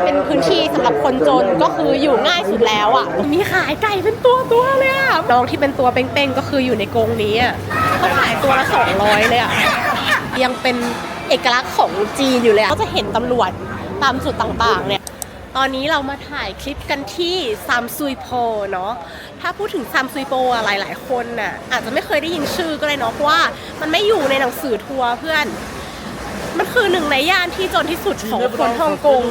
เป็นพื้นที่สำหรับคนจนก็คืออยู่ง่ายสุดแล้วอ่ะมีขายไก่เป็นตัวเลยอ่ะน้องที่เป็นตัวเป้งๆก็คืออยู่ในกรงนี้อ่ะเขาขายตัวละ200เลยอ่ะยังเป็นเอกลักษณ์ของจีนอยู่เลยก็จะเห็นตำรวจตามจุดต่างๆเนี่ยตอนนี้เรามาถ่ายคลิปกันที่ซัมซุยโพเนาะถ้าพูดถึงซัมซุยโพหลายๆคนน่ะอาจจะไม่เคยได้ยินชื่อก็เลยเนาะเพราะว่ามันไม่อยู่ในหนังสือทัวร์เพื่อนมันคือหนึ่งในย่านที่จนที่สุดของคนฮ่องกง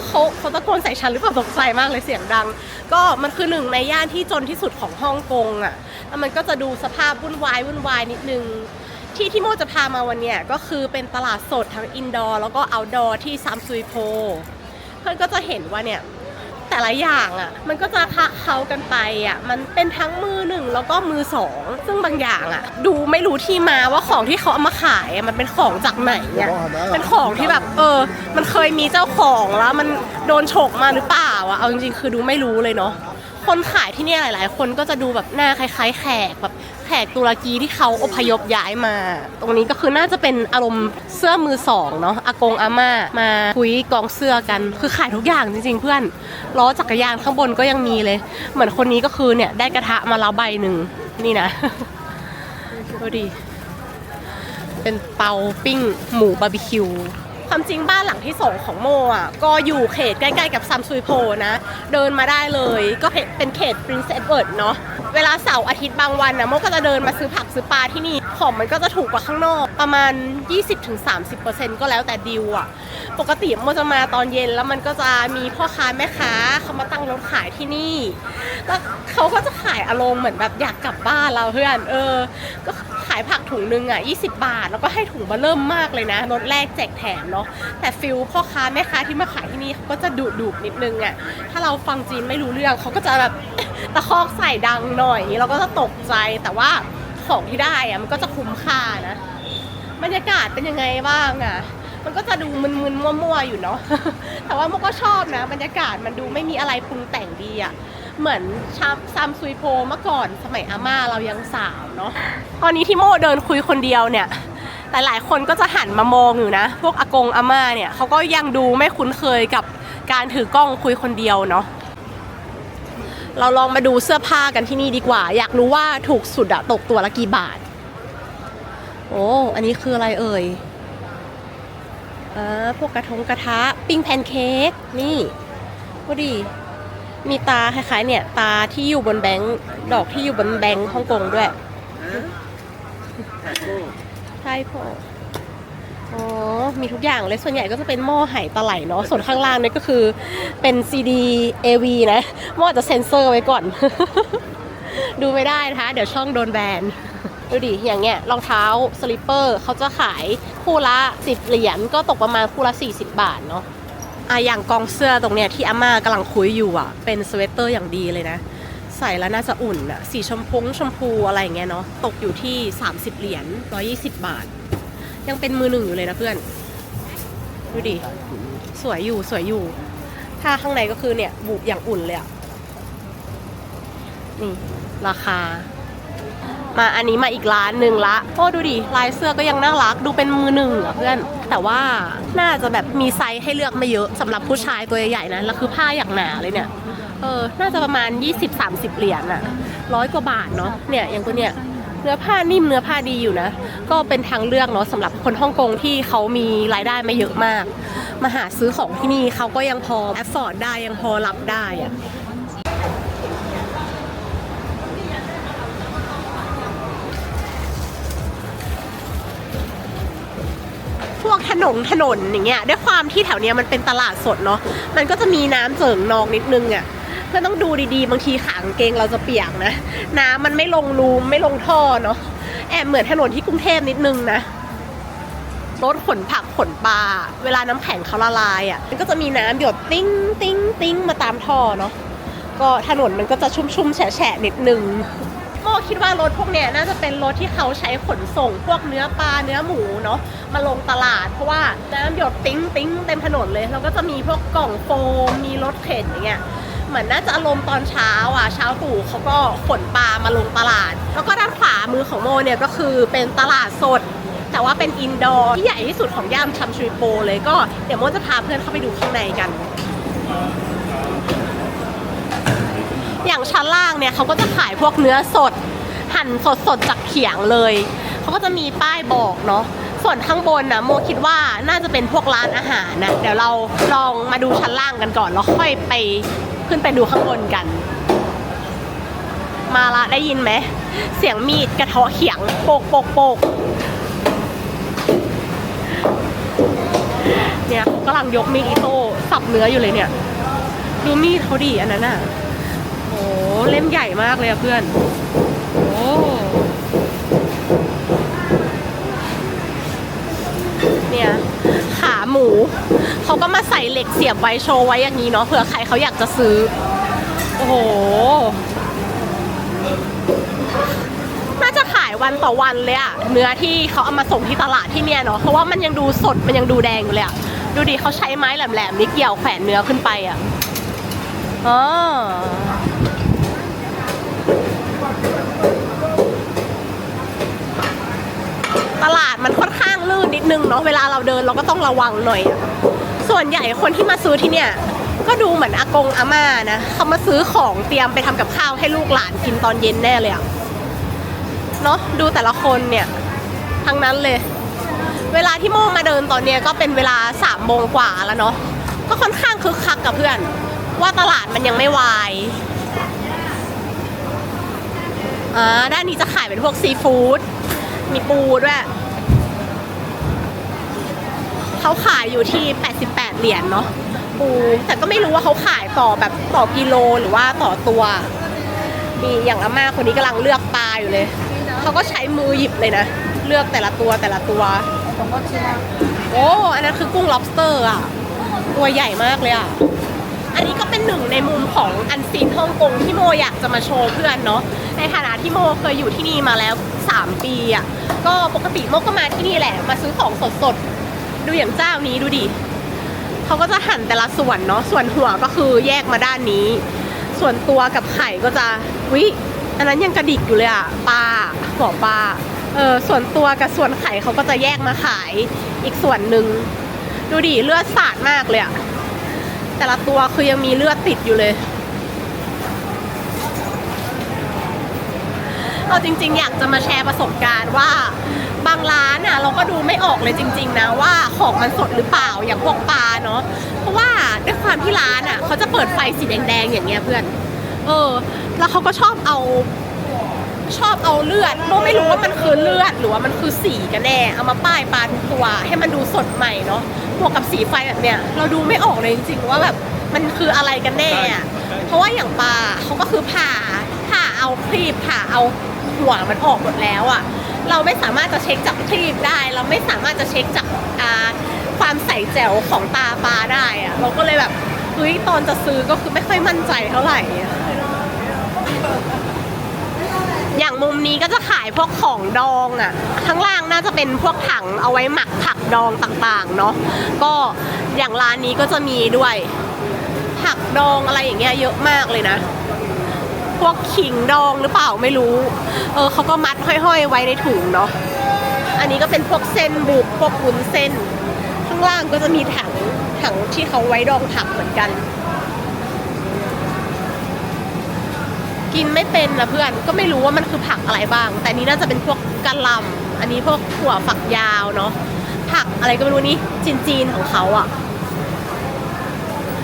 เขาตะโกนใส่ฉันหรือเปล่าตกใจมากเลยเสียงดังก็มันคือหนึ่งในย่านที่จนที่สุดของฮ่องกงอ่ะแล้วมันก็จะดูสภาพวุ่นวายนิดนึงที่โมจะพามาวันเนี้ยก็คือเป็นตลาดสดทั้งอินดอร์แล้วก็เอาท์ดอร์ที่ซัมซุยโพเพื่อนก็จะเห็นว่าเนี่ยแต่ละอย่างอ่ะมันก็จะคะเขากันไปอ่ะมันเป็นทั้งมือหนึ่งแล้วก็มือสองซึ่งบางอย่างอ่ะดูไม่รู้ที่มาว่าของที่เขาเอามาขายมันเป็นของจากไหนอ่ะเป็นของที่แบบมันเคยมีเจ้าของแล้วมันโดนฉกมาหรือเปล่าอ่ะเอาจริงๆคือดูไม่รู้เลยเนาะคนขายที่นี่หลายๆคนก็จะดูแบบหน้าคล้ายๆแขกแบบแขกตุรกีที่เขาอพยพย้ายมาตรงนี้ก็คือน่าจะเป็นอารมณ์เสื้อมือสองเนาะอากงอาม่ามาคุยกองเสื้อกันคือขายทุกอย่างจริงๆเพื่อนล้อจักรยานข้างบนก็ยังมีเลยเหมือนคนนี้ก็คือเนี่ยได้กระทะมาแล้วใบหนึ่งนี่นะดูดิเป็นเตาปิ้งหมูบาร์บีคิวความจริงบ้านหลังที่2ของโมอ่ะก็อยู่เขตใกล้ๆกับซัมซุยโพนะเดินมาได้เลยก็เป็นเขต Prince Edward เนาะเวลาเสาร์อาทิตย์บางวันนะโมก็จะเดินมาซื้อผักซื้อปลาที่นี่ของมันก็จะถูกกว่าข้างนอกประมาณ 20-30% ก็แล้วแต่ดีลอ่ะปกติโมจะมาตอนเย็นแล้วมันก็จะมีพ่อค้าแม่ค้าเขามาตั้งรถขายที่นี่แล้วเขาก็จะขายอารมณ์เหมือนแบบอยากกลับบ้านเราเพื่อนก็ขายผักถุงนึงอ่ะ20 บาทแล้วก็ให้ถุงมาเริ่มมากเลยนะรถแรกแจกแถมเนาะแต่ฟิลพ่อค้าแม่ค้าที่มาขายที่นี่เขาก็จะดุนิดนึงอ่ะถ้าเราฟังจีนไม่รู้เรื่องเขาก็จะแบบตะคอกใส่ดังหน่อยเราก็จะตกใจแต่ว่าของที่ได้อ่ะมันก็จะคุ้มค่านะบรรยากาศเป็นยังไงบ้างอ่ะมันก็จะดูมึนๆมั่วๆอยู่เนาะ แต่ว่าโมก็ชอบนะบรรยากาศมันดูไม่มีอะไรปรุงแต่งดีอ่ะเหมือนซัมซุยโพเมื่อก่อนสมัยอาม่าเรายังสาวเนาะตอนนี้ที่โมเดินคุยคนเดียวเนี่ยหลายๆคนก็จะหันมามองอยู่นะพวกอากงอาม่าเนี่ยเขาก็ยังดูไม่คุ้นเคยกับการถือกล้องคุยคนเดียวเนาะเราลองมาดูเสื้อผ้ากันที่นี่ดีกว่าอยากรู้ว่าถูกสุดอะตกตัวละกี่บาทโอ้อันนี้คืออะไรเอ่ยพวกกระทะปิ้งแพนเค้กนี่ก็ดีมีตาคล้ายๆเนี่ยตาที่อยู่บนแบงค์ดอกที่อยู่บนแบงค์ฮ่องกงด้วยใช่พ่ออ๋อมีทุกอย่างเลยส่วนใหญ่ก็จะเป็นหม้อไหตะไหลเนาะส่วนข้างล่างนี่ก็คือเป็นซีดี AV นะหม้อจะเซ็นเซอร์ไว้ก่อน ดูไม่ได้นะคะเดี๋ยวช่องโดนแบนดูดิอย่างเงี้ยรองเท้าสลิปเปอร์เขาจะขายคู่ละ10 เหรียญก็ตกประมาณคู่ละ40 บาทเนาะอย่างกองเสื้อตรงเนี้ยที่อาม่ากำลังคุยอยู่อ่ะเป็นสเวตเตอร์อย่างดีเลยนะใส่แล้วน่าจะอุ่นอ่ะสีชมพูอะไรอย่างเงี้ยเนาะตกอยู่ที่30 เหรียญ120 บาทยังเป็นมือหนึ่งอยู่เลยนะเพื่อนดูดิสวยอยู่ถ้าข้างในก็คือเนี่ยบุบอย่างอุ่นเลยอ่ะนี่ราคามาอันนี้มาอีกร้านหนึ่งละโอ้ดูดิลายเสื้อก็ยังน่ารักดูเป็นมือหนึ่งอ่ะเพื่อนแต่ว่าน่าจะแบบมีไซส์ให้เลือกไม่เยอะสำหรับผู้ชายตัวใหญ่ๆนะแล้วคือผ้าอย่างหนาเลยเนี่ยน่าจะประมาณ20-30 เหรียญอ่ะ100 กว่าบาทเนาะเนี่ยอย่างตัวเนี้ยเนื้อผ้านิ่มเนื้อผ้าดีอยู่นะก็เป็นทางเลือกเนาะสำหรับคนฮ่องกงที่เขามีรายได้ไม่เยอะมากมาหาซื้อของที่นี่เขาก็ยังพอแอฟฟอร์ดได้ยังพอรับได้อ่ะพวกถนนอย่างเงี้ยด้วยความที่แถวเนี้ยมันเป็นตลาดสดเนาะมันก็จะมีน้ำเจิ่งนองนิดนึงอ่ะเพื่อนต้องดูดีๆบางทีขากางเกงเราจะเปียกนะน้ำมันไม่ลงรูไม่ลงท่อเนาะแอบเหมือนถนนที่กรุงเทพนิดนึงนะรถขนผักขนปลาเวลาน้ำแข็งเขาละลายอ่ะมันก็จะมีน้ำหยดติ้งมาตามท่อเนาะก็ถนนมันก็จะชุ่มแฉะนิดนึงโมคิดว่ารถพวกเนี้ยน่าจะเป็นรถที่เขาใช้ขนส่งพวกเนื้อปลาเนื้อหมูเนาะมาลงตลาดเพราะว่าน้ำหยดติ้งเต็มถนนเลยแล้วก็จะมีพวกกล่องโฟมมีรถเข็นอย่างเงี้ยเหมือนน่าจะอารมณ์ตอนเช้าเช้าตู่เขาก็ขนปลามาลงตลาดแล้วก็ด้านขวามือของโมเนี่ยก็คือเป็นตลาดสด แต่ว่าเป็นอินดอร์ที่ใหญ่ที่สุดของย่านชัมชุยโปเลยก็เดี๋ยวโมจะพาเพื่อนเข้าไปดูข้างในกันอย่างชั้นล่างเนี่ยเขาก็จะขายพวกเนื้อสดหั่นสดๆจากเขียงเลยเขาก็จะมีป้ายบอกเนาะส่วนข้างบนนะโมคิดว่าน่าจะเป็นพวกร้านอาหารนะเดี๋ยวเราลองมาดูชั้นล่างกันก่อนแล้วค่อยไปขึ้นไปดูข้างบนกันมาละได้ยินไหมเสียงมีดกระเทาะเขียงโปกโปกโปกเนี่ยกำลังยกมีดอิโต้สับเนื้ออยู่เลยเนี่ยดูมีดเขาดิอันนั้นน่ะโอ้เล่มใหญ่มากเลยอะเพื่อนโอ้เนี่ยขาหมูเขาก็มาใส่เหล็กเสียบไว้โชว์ไว้อย่างนี้เนาะเผื่อใครเขาอยากจะซื้อโอ้โหน่าจะขายวันต่อวันเลยอะเนื้อที่เขาเอามาส่งที่ตลาดที่เนี่ยเนาะเพราะว่ามันยังดูสดมันยังดูแดงอยู่เลยอะดูดิเขาใช้ไม้แหลมๆนี่เกี่ยวแขวนเนื้อขึ้นไปอะอ๋อตลาดมันค่อนข้างลื่นนิดนึงเนาะเวลาเราเดินเราก็ต้องระวังหน่อยส่วนใหญ่คนที่มาซื้อที่เนี่ยก็ดูเหมือนอากงอาม่านะเขามาซื้อของเตรียมไปทำกับข้าวให้ลูกหลานกินตอนเย็นแน่เลยอะเนาะดูแต่ละคนเนี่ยทั้งนั้นเลยเวลาที่โมมาเดินตอนเนี้ยก็เป็นเวลา3 โมงกว่าแล้วเนาะก็ค่อนข้างคึกคักกับเพื่อนว่าตลาดมันยังไม่วายด้านนี้จะขายเป็นพวกซีฟู้ดมีปูด้วยเขาขายอยู่ที่88 เหรียญเนาะปูแต่ก็ไม่รู้ว่าเขาขายต่อแบบต่อกิโลหรือว่าต่อตัวมีอย่างอาม่าคนนี้กำลังเลือกปลาอยู่เลยเขาก็ใช้มือหยิบเลยนะเลือกแต่ละตัวโอ้อันนั้นคือกุ้ง lobster อ่ะตัวใหญ่มากเลยอ่ะอันนี้ก็เป็นหนึ่งในมุมของอันซีนฮ่องกงที่โมอยากจะมาโชว์เพื่อนเนาะในฐานะที่โมเคยอยู่ที่นี่มาแล้ว3 ปีอ่ะก็ปกติโมก็มาที่นี่แหละมาซื้อของสดๆดูอย่างเจ้านี้ดูดิเขาก็จะหั่นแต่ละส่วนเนาะส่วนหัวก็คือแยกมาด้านนี้ส่วนตัวกับไข่ก็จะอันนั้นยังกระดิกอยู่เลยอ่ะปลาหัวปลาส่วนตัวกับส่วนไข่เขาก็จะแยกมาขายอีกส่วนหนึ่งดูดิเลือดสาดมากเลยอ่ะแต่ละตัวคือยังมีเลือดติดอยู่เลยเราจริงๆอยากจะมาแชร์ประสบการณ์ว่าบางร้านอ่ะเราก็ดูไม่ออกเลยจริงๆนะว่าของมันสดหรือเปล่าอย่างพวกปลาเนาะเพราะว่าด้วยความที่ร้านอ่ะเขาจะเปิดไฟสีแดงๆอย่างเงี้ยเพื่อนแล้วเขาก็ชอบเอาเลือดโมไม่รู้ว่ามันคือเลือดหรือว่ามันคือสีกันแน่เอามาป้ายปลาทุกตัวให้มันดูสดใหม่เนาะบวกกับสีไฟแบบเนี้ยเราดูไม่ออกเลยจริงๆว่าแบบมันคืออะไรกันแน่อะเพราะว่าอย่างปลาเขาก็คือผ่าเอาครีบผ่าเอาหัวมันออกหมดแล้วอะเราไม่สามารถจะเช็คจากครีบได้เราไม่สามารถจะเช็คจากความใสแจ๋วของตาปลาได้อะเราก็เลยแบบตอนจะซื้อก็คือไม่ค่อยมั่นใจเท่าไหร่อย่างมุมนี้ก็จะขายพวกของดองอ่ะข้างล่างน่าจะเป็นพวกถังเอาไว้หมักผักดองต่างๆเนาะก็อย่างร้านนี้ก็จะมีด้วยผักดองอะไรอย่างเงี้ยเยอะมากเลยนะพวกขิงดองหรือเปล่าไม่รู้เขาก็มัดห้อยๆไว้ในถุงเนาะอันนี้ก็เป็นพวกเส้นบุกพวกวุ้นเส้นข้างล่างก็จะมีถังที่เขาไว้ดองผักเหมือนกันกินไม่เป็นนะเพื่อนก็ไม่รู้ว่ามันคือผักอะไรบ้างแต่นี้น่าจะเป็นพวกกะหล่ำอันนี้พวกถั่วฝักยาวเนาะผักอะไรก็ไม่รู้นี่จีนของเขาอ่ะ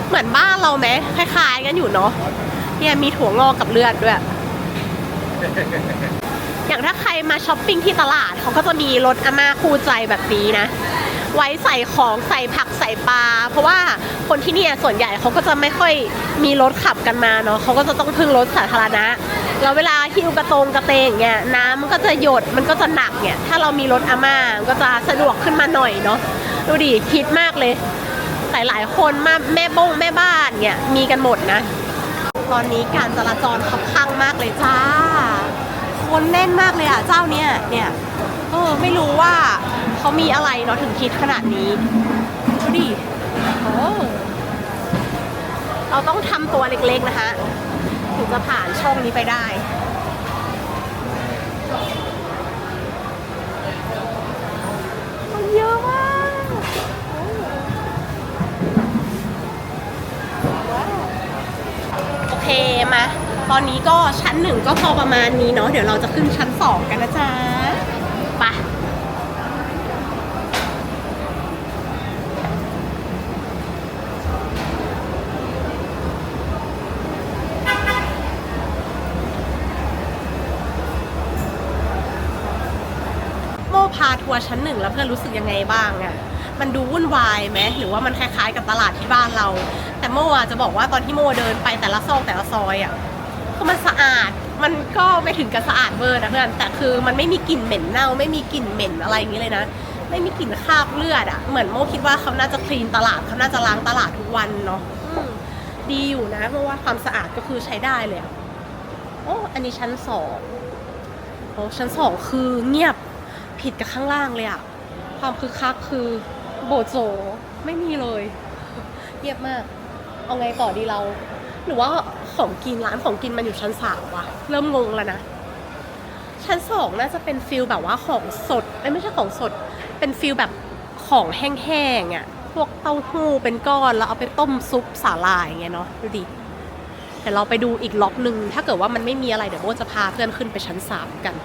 เหมือนบ้านเราไหมคล้ายๆกันอยู่เนาะเนี่ยมีถั่วงอกกับเลือดด้วยอย่างถ้าใครมาช้อปปิ้งที่ตลาดเขาก็จะมีรถอาม่าคู่ใจแบบนี้นะไว้ใส่ของใส่ผักใส่ปลาเพราะว่าคนที่นี่ส่วนใหญ่เขาก็จะไม่ค่อยมีรถขับกันมาเนาะเขาก็จะต้องพึ่งรถสาธารณะแล้วเวลาหิ้วกระเตงอย่างเงี้ยน้ำมันก็จะหยดมันก็จะหนักเนี่ยถ้าเรามีรถอาม่าก็จะสะดวกขึ้นมาหน่อยเนาะดูดิคิดมากเลยแต่หลายคนมาแม่บ้านเนี่ยมีกันหมดนะตอนนี้การจราจรคับข้างมากเลยจ้าคนแน่นมากเลยอ่ะเจ้าเนี่ยไม่รู้ว่าเขามีอะไรเนาะถึงคิดขนาดนี้ดูดิเราต้องทำตัวเล็กๆนะคะถึงจะผ่านช่องนี้ไปได้ มาตอนนี้ก็ชั้นหนึ่งก็พอประมาณนี้เนาะเดี๋ยวเราจะขึ้นชั้นสองกันนะจ๊ะไปโมพาทัวร์ชั้นหนึ่งแล้วเพื่อนรู้สึกยังไงบ้างอะมันดูวุ่นวายไหมหรือว่ามันคล้ายๆกับตลาดที่บ้านเราแต่โมจะบอกว่าตอนที่โมเดินไปแต่ละซอกแต่ละซอยอะคือมันสะอาดมันก็ไม่ถึงกับสะอาดเวอร์นะเพื่อนแต่คือมันไม่มีกลิ่นเหม็นเน่าไม่มีกลิ่นเหม็นอะไรอย่างนี้เลยนะไม่มีกลิ่นคราบเลือดอะเหมือนโมคิดว่าเขาน่าจะคลีนตลาดเขาน่าจะล้างตลาดทุกวันเนาะดีอยู่นะเพราะว่าความสะอาดก็คือใช้ได้เลยโอ้อันนี้ชั้นสองโอ้ชั้นสองคือเงียบผิดกับข้างล่างเลยอะความคึกคักคือโบโจไม่มีเลยเงียบมากเอาไงต่อดีเราหรือว่าของกินร้านของกินมันอยู่ชั้นสามวะเริ่มงงแล้วนะชั้นสองน่าจะเป็นฟิลแบบว่าของสดไม่ใช่ของสดเป็นฟิลแบบของแห้งๆอ่ะพวกเต้าหู้เป็นก้อนแล้วเอาไปต้มซุปสาหร่ายไงเนาะดูดิแต่เราไปดูอีกล็อกหนึ่งถ้าเกิดว่ามันไม่มีอะไรเดี๋ยวโบจะพาเพื่อนขึ้นไปชั้นสามกัน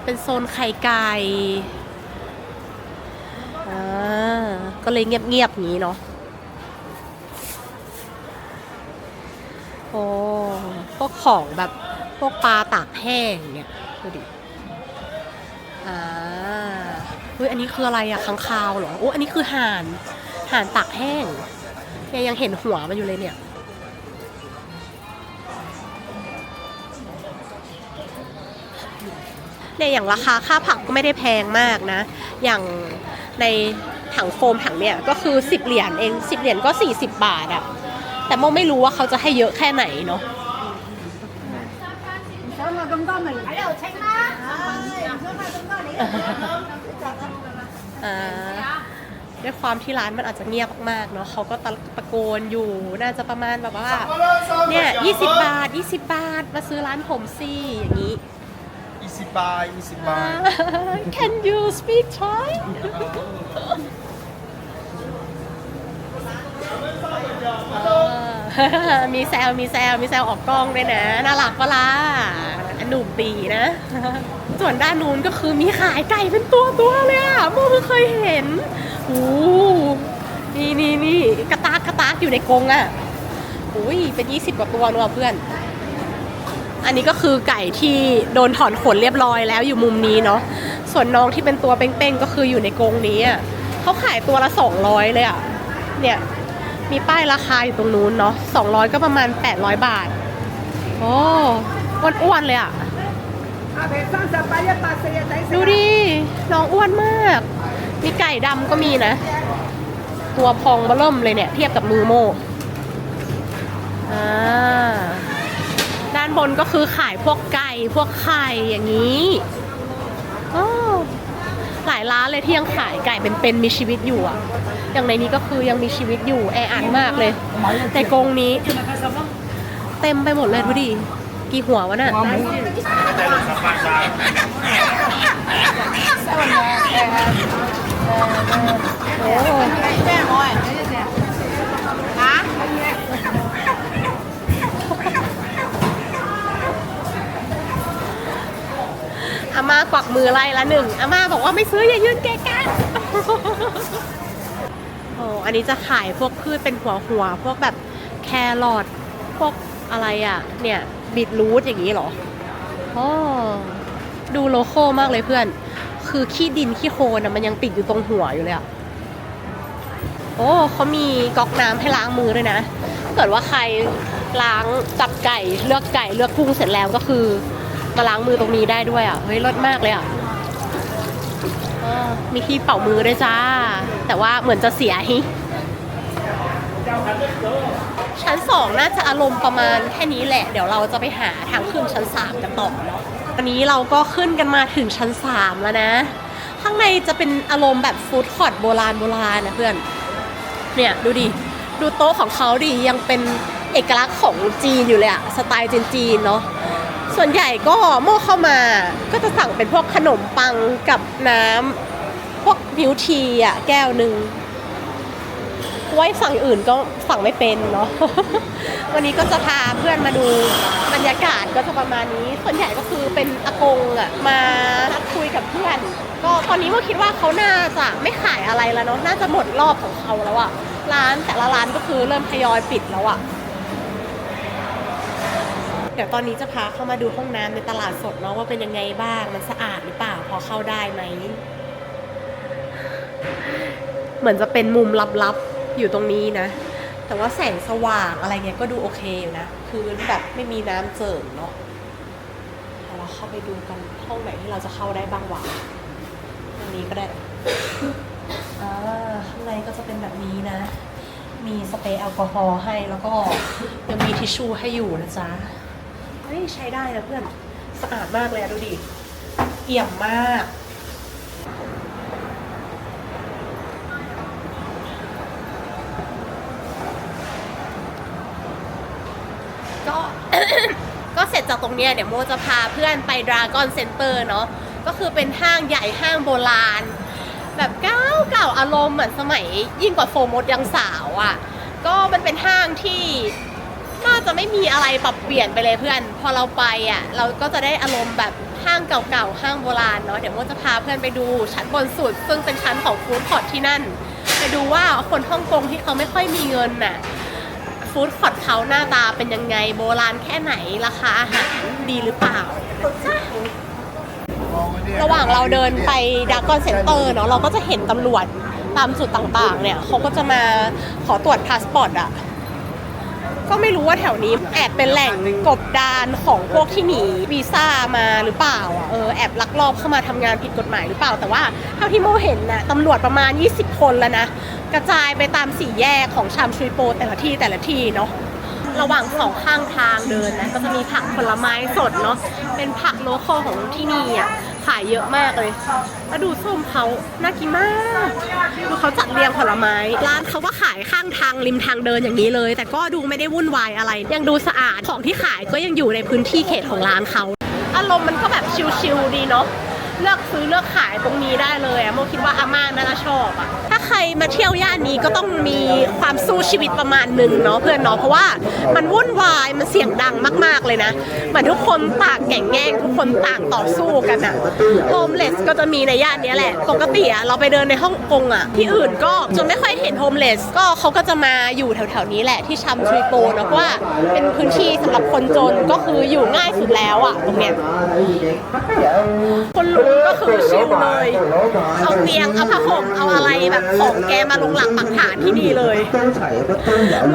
เป็นโซนไข่ไก่ก็เลยเงียบๆอย่างนี้เนาะโอ้พวกของแบบพวกปลาตากแห้งเนี่ยดูดิเฮ้ยอันนี้คืออะไรอะค้างคาวเหรอโอ้อันนี้คือห่านตากแห้งเนี่ยยังเห็นหัวมันอยู่เลยเนี่ยอย่างราคาค่าผักก็ไม่ได้แพงมากนะอย่างในถังโฟมถังเนี่ยก็คือ10 เหรียญเอง10 เหรียญก็40 บาทอะแต่โมไม่รู้ว่าเขาจะให้เยอะแค่ไหนเนาะด้วยความที่ร้านมันอาจจะเงียบมากเนาะเขาก็ตะโกนอยู่น่าจะประมาณแบบว่าเนี่ย20 บาท20 บาทมาซื้อร้านผมสิอย่างนี้20 บาท20 บาท Can you speak Thai มีแซวออกกล้องด้วยนะน่ารักปะล่ะหนุ่มตีนะส่วนด้านนู้นก็คือมีขายไก่เป็นตัวเลยอะโมเพิ่งเคยเห็นโอ้นี่กระตากอยู่ในกรงอะอุ้ยเป็น20 กว่าตัวเนอะเพื่อนอันนี้ก็คือไก่ที่โดนถอนขนเรียบร้อยแล้วอยู่มุมนี้เนาะส่วนน้องที่เป็นตัวเป้งๆก็คืออยู่ในกรงนี้อะเขาขายตัวละ200เลยอะเนี่ยมีป้ายราคาอยู่ตรงนู้นเนาะ200ก็ประมาณ800 บาทโอ้อ้วนๆเลยอะดูดิน้องอ้วนมากมีไก่ดำก็มีนะตัวพองเบิ่มเลยเนี่ยเทียบกับมือโมด้านบนก็คือขายพวกไก่พวกไข่อย่างนี้หลายร้านเลยที่ยังขายไก่เป็นมีชีวิตอยู่อ่ะอย่างในนี้ก็คือยังมีชีวิตอยู่แออัดมากเลยแต่กรงนี้เต็มไปหมดเลยดูดิกี่หัววะน่ะโอ้อาม่ากวักมือไล่ละหนึ่งอาม่าบอกว่าไม่ซื้ออย่ายืนเกะกะโอ้อันนี้จะขายพวกพืชเป็นหัวพวกแบบแครอทพวกอะไรอ่ะเนี่ยบีทรูทอย่างนี้เหรอดูโลโก้มากเลยเพื่อนคือขี้ดินขี้โคลนมันยังติดอยู่ตรงหัวอยู่เลยอ่ะโอ้เขามีก๊อกน้ำให้ล้างมือด้วยนะถ้าเกิดว่าใครล้างจับไก่เลือกกุ้งเสร็จแล้วก็คือมาล้างมือตรงนี้ได้ด้วยอ่ะเฮ้ยรสมากเลยอ่ะมีที่เป่ามือด้วยจ้าแต่ว่าเหมือนจะเสียชั้น2น่าจะอารมณ์ประมาณแค่นี้แหละเดี๋ยวเราจะไปหาทางขึ้นชั้น3กันต่อเนาะวันนี้เราก็ขึ้นกันมาถึงชั้น3แล้วนะข้างในจะเป็นอารมณ์แบบฟู้ดคอร์ทโบราณนะเพื่อนเนี่ยดูดิดูโต๊ะของเขาดิยังเป็นเอกลักษณ์ของจีนอยู่เลยอะสไตล์จีนเนาะส่วนใหญ่ก็โม่เข้ามาก็จะสั่งเป็นพวกขนมปังกับน้ำพวกมิลทีอะแก้วหนึ่ง ว่าสั่งอื่นก็สั่งไม่เป็นเนาะ วันนี้ก็จะพาเพื่อนมาดูบรรยากาศก็จะประมาณนี้ส่วนใหญ่ก็คือเป็นอากงอ่ะมานัดคุยกับเพื่อนก็ตอนนี้ก็คิดว่าเขาน่าจะไม่ขายอะไรแล้วเนาะน่าจะหมดรอบของเขาแล้วอะร้านแต่ละร้านก็คือเริ่มทยอยปิดแล้วอะเดี๋ยวตอนนี้จะพาเข้ามาดูห้องน้ำในตลาดสดเนาะว่าเป็นยังไงบ้างมันสะอาดหรือเปล่าพอเข้าได้ไหมเหมือนจะเป็นมุมลับๆอยู่ตรงนี้นะแต่ว่าแสงสว่างอะไรเงี้ยก็ดูโอเคอยู่นะคือแบบไม่มีน้ำเจิ่งเนาะเดี๋ยวเราเข้าไปดูกันห้องไหนที่เราจะเข้าได้บ้างวะตรงนี้ก็ได้ข้างในก็จะเป็นแบบนี้นะ มีสเปรย์แอลกอฮอล์ให้แล้วก็ยังมีทิชชู่ให้อยู่นะจ๊ะเฮ้ยใช้ได้นะเพื่อนสะอาดมากเลยดูดิเอี่ยมมากก็ ก็เสร็จจากตรงเนี้ยเดี๋ยวโมจะพาเพื่อนไป Dragon Center เนาะก็คือเป็นห้างใหญ่ห้างโบราณแบบเก่าอารมณ์เหมือนสมัยยิ่งกว่าโฟมดยังสาวอ่ะก็มันเป็นห้างที่น่าจะไม่มีอะไรปรับเปลี่ยนไปเลยเพื่อนพอเราไปอ่ะเราก็จะได้อารมณ์แบบห้างเก่าๆห้างโบราณเนาะเดี๋ยวโมจะพาเพื่อนไปดูชั้นบนสุดซึ่งเป็นชั้นของฟู้ดคอร์ทที่นั่นไปดูว่าคนฮ่องกงที่เขาไม่ค่อยมีเงินน่ะฟู้ดคอร์ทเขาหน้าตาเป็นยังไงโบราณแค่ไหนราคาอาหารดีหรือเปล่าระหว่างเราเดินไปดากอนเซ็นเตอร์เนาะเราก็จะเห็นตำรวจตามจุดต่างๆเนี่ยเขาก็จะมาขอตรวจพาสปอร์ตอ่ะก็ไม่รู้ว่าแถวนี้แอบเป็นแหล่งกบดานของพวกที่หนีวีซ่ามาหรือเปล่าแอบลักลอบเข้ามาทำงานผิดกฎหมายหรือเปล่าแต่ว่าเท่าที่โมเห็นน่ะตำรวจประมาณ20คนแล้วนะกระจายไปตามสี่แยกของชามชุยโปแต่ละที่เนาะระหว่างสองข้างทางเดินนะก็จะมีผักผลไม้สดเนาะเป็นผักโลคอลของที่นี่อ่ะขายเยอะมากเลยแล้วดูส้มเขาน่ากินมากดูเขาจัดเรียงผลไม้ร้านเขาก็ขายข้างทางริมทางเดินอย่างนี้เลยแต่ก็ดูไม่ได้วุ่นวายอะไรยังดูสะอาดของที่ขายก็ยังอยู่ในพื้นที่เขตของร้านเขาอารมณ์มันก็แบบชิลๆดีเนาะเลือกซื้อเลือกขายตรงนี้ได้เลยโมคิดว่าอาม่าน่าจะชอบอะถ้าใครมาเที่ยวย่านนี้ก็ต้องมีความสู้ชีวิตประมาณหนึ่งเนาะเพื่อนเนาะเพราะว่ามันวุ่นวายมันเสียงดังมากๆเลยนะเหมือนทุกคนต่างแข่งแย่งทุกคนต่างต่อสู้กันอะโฮมเลสก็จะมีในย่านนี้แหละปกติอะเราไปเดินในฮ่องกงอะที่อื่นก็จะไม่ค่อยเห็นโฮมเลสก็เขาก็จะมาอยู่แถวๆนี้แหละที่ชัมชุยโปเนาะเพราะว่าเป็นพื้นที่สำหรับคนจนก็คืออยู่ง่ายสุดแล้วอะตรงเนี้ยคนลุงก็คือชิลเลยเอาเตียงเอาผ้าห่มเอาอะไรแบบของแกมาลงหลักปักฐานที่นี่เลย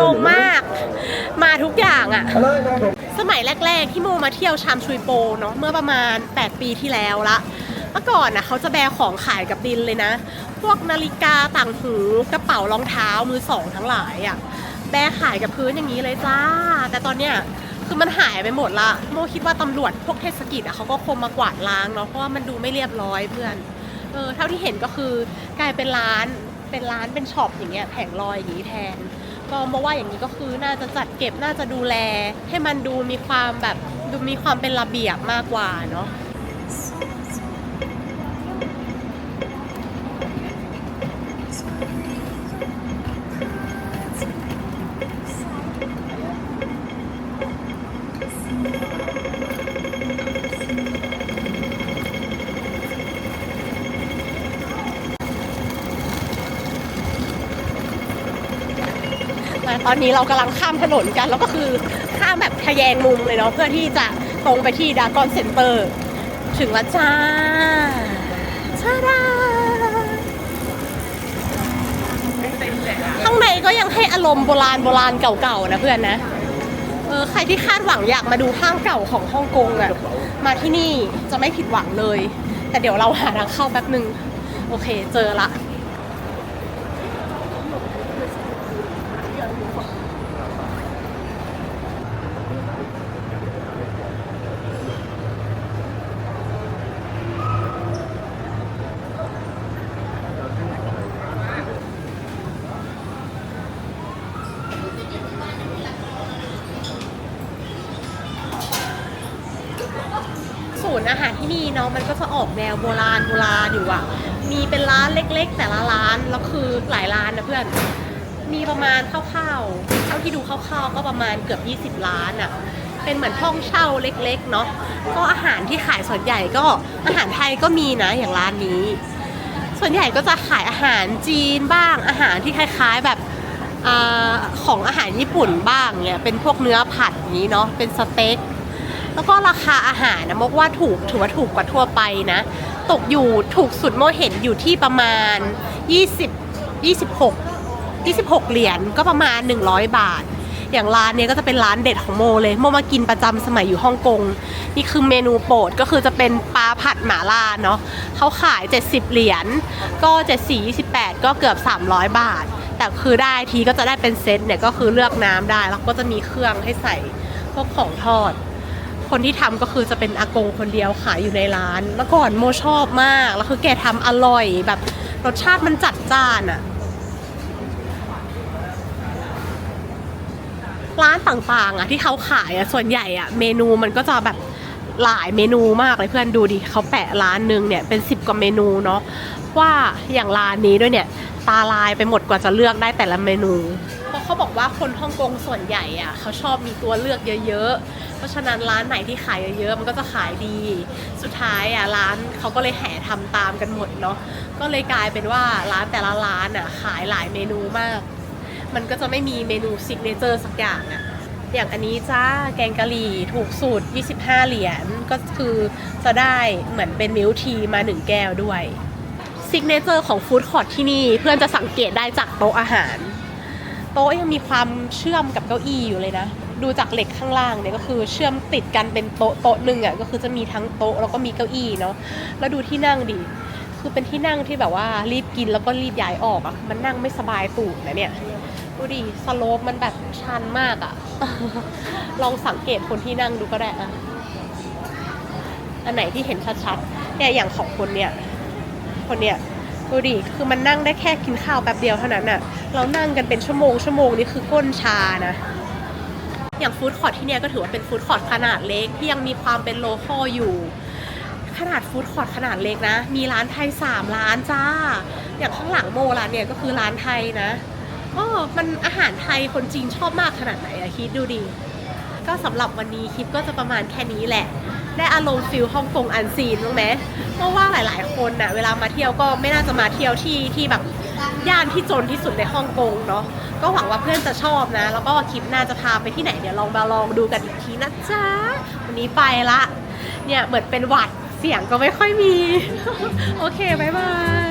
งงมากมาทุกอย่างอะสมัยแรกๆที่โมมาเที่ยวชามชุยโปเนาะเมื่อประมาณ8ปีที่แล้วละเมื่อก่อนนะเขาจะแบกของขายกับดินเลยนะพวกนาฬิกาต่างหูกระเป๋ารองเท้ามือสองทั้งหลายอะแบกขายกับพื้นอย่างนี้เลยจ้าแต่ตอนเนี้ยคือมันหายไปหมดละโมคิดว่าตำรวจพวกเทศกิจอะเขาก็คงมากวาดล้างเนาะเพราะว่ามันดูไม่เรียบร้อยเพื่อนเท่าที่เห็นก็คือกลายเป็นร้านเป็นช็อปอย่างเงี้ยแผงลอยอย่างนี้แทนก็มาว่าอย่างนี้ก็คือน่าจะจัดเก็บน่าจะดูแลให้มันดูมีความแบบดูมีความเป็นระเบียบมากกว่าเนาะตอนนี้เรากำลังข้ามถนนกันแล้วก็คือข้ามแบบทะแยงมุมเลยเนาะเพื่อที่จะตรงไปที่ดากอนเซ็นเตอร์ถึงแล้วจ้าชาดาข้างในก็ยังให้อารมณ์โบราณเก่าๆนะเพื่อนนะใครที่คาดหวังอยากมาดูห้างเก่าของฮ่องกงอ่ะมาที่นี่จะไม่ผิดหวังเลยแต่เดี๋ยวเราหาทางเข้าแป๊บนึงโอเคเจอละศูนย์อาหารที่นี่เนาะมันก็จะออกแนวโบราณอยู่อะมีเป็นร้านเล็กๆแต่ละร้านแล้วคือหลายร้านนะเพื่อน มีประมาณคร่าวๆเท่าที่ดูคร่าวๆก็ประมาณเกือบ20 ล้านอ่ะเป็นเหมือนห้องเช่าเล็กๆเนาะก็อาหารที่ขายส่วนใหญ่ก็อาหารไทยก็มีนะอย่างร้านนี้ส่วนใหญ่ก็จะขายอาหารจีนบ้างอาหารที่คล้ายๆแบบของอาหารญี่ปุ่นบ้างเนี่ยเป็นพวกเนื้อผัดนี้เนาะเป็นสเต็กแล้วก็ราคาอาหารนะมกว่าถือว่าถูกกว่าทั่วไปนะตกอยู่ถูกสุดโมเห็นอยู่ที่ประมาณ26เหรียญก็ประมาณ100 บาทอย่างร้านเนี้ยก็จะเป็นร้านเด็ดของโมเลยโมมากินประจำสมัยอยู่ฮ่องกงนี่คือเมนูโปรดก็คือจะเป็นปลาผัดหม่าล่าเนาะเขาขาย70เหรียญก็74 28ก็เกือบ300 บาทแต่คือได้ทีก็จะได้เป็นเซตเนี่ยก็คือเลือกน้ำได้แล้วก็จะมีเครื่องให้ใส่พวกของทอดคนที่ทำก็คือจะเป็นอากงคนเดียวขายอยู่ในร้านเมื่อก่อนโมชอบมากแล้วคือแกทำอร่อยแบบรสชาติมันจัดจ้านอะร้านต่างๆอะที่เขาขายอะส่วนใหญ่อะเมนูมันก็จะแบบหลายเมนูมากเลยเพื่อนดูดิเขาแปะร้านนึงเนี่ยเป็น10 กว่าเมนูเนาะว่าอย่างร้านนี้ด้วยเนี่ยตาลายไปหมดกว่าจะเลือกได้แต่ละเมนูเพราะเขาบอกว่าคนฮ่องกงส่วนใหญ่อะเขาชอบมีตัวเลือกเยอะๆเพราะฉะนั้นร้านไหนที่ขายเยอะๆมันก็จะขายดีสุดท้ายอะร้านเขาก็เลยแห่ทำตามกันหมดเนาะก็เลยกลายเป็นว่าร้านแต่ละร้านอะขายหลายเมนูมากมันก็จะไม่มีเมนูซิกเนเจอร์สักอย่างอะอย่างอันนี้จ้าแกงกะหรี่ถูกสุด25เหรียญก็คือจะได้เหมือนเป็นมิลค์ทีมา1 แก้วด้วยซิกเนเจอร์ของฟู้ดคอร์ทที่นี่เพื่อนจะสังเกตได้จากโต๊ะอาหารโต๊ะยังมีความเชื่อมกับเก้าอี้อยู่เลยนะดูจากเหล็กข้างล่างเนี่ยก็คือเชื่อมติดกันเป็นโต๊ะหนึ่งอ่ะก็คือจะมีทั้งโต๊ะแล้วก็มีเก้าอี้เนาะแล้วดูที่นั่งดิคือเป็นที่นั่งที่แบบว่ารีบกินแล้วก็รีบย้ายออกอ่ะมันนั่งไม่สบายตูดนะเนี่ยดูดิสโลปมันแบบชันมากอ่ะ ลองสังเกตคนที่นั่งดูก็ได้อ่ะอันไหนที่เห็นชัดๆเนี่ยอย่างของคนเนี่ยดูดิคือมันนั่งได้แค่กินข้าวแป๊บเดียวเท่านั้นน่ะเรานั่งกันเป็นชั่วโมงนี่คือก้นชานะอย่างฟู้ดคอร์ทที่เนี่ยก็ถือว่าเป็นฟู้ดคอร์ทขนาดเล็กที่ยังมีความเป็นโลคอลอยู่ขนาดฟู้ดคอร์ทขนาดเล็กนะมีร้านไทย3 ร้านจ้าอย่างข้างหลังโมร้านเนี่ยก็คือร้านไทยนะมันอาหารไทยคนจีนชอบมากขนาดไหนอะคิดดูดิก็สำหรับวันนี้คลิปก็จะประมาณแค่นี้แหละได้อารมณ์ฟิลฮ่องกงอันซีนรู้ไหมเพราะว่าหลายๆคนน่ะเวลามาเที่ยวก็ไม่น่าจะมาเที่ยวที่แบบย่านที่จนที่สุดในฮ่องกงเนาะก็หวังว่าเพื่อนจะชอบนะแล้วก็คลิปหน้าจะพาไปที่ไหนเดี๋ยวลองดูกันอีกทีนะจ๊ะวันนี้ไปละเนี่ยเหมือนเป็นหวัดเสียงก็ไม่ค่อยมี โอเคบ๊ายบาย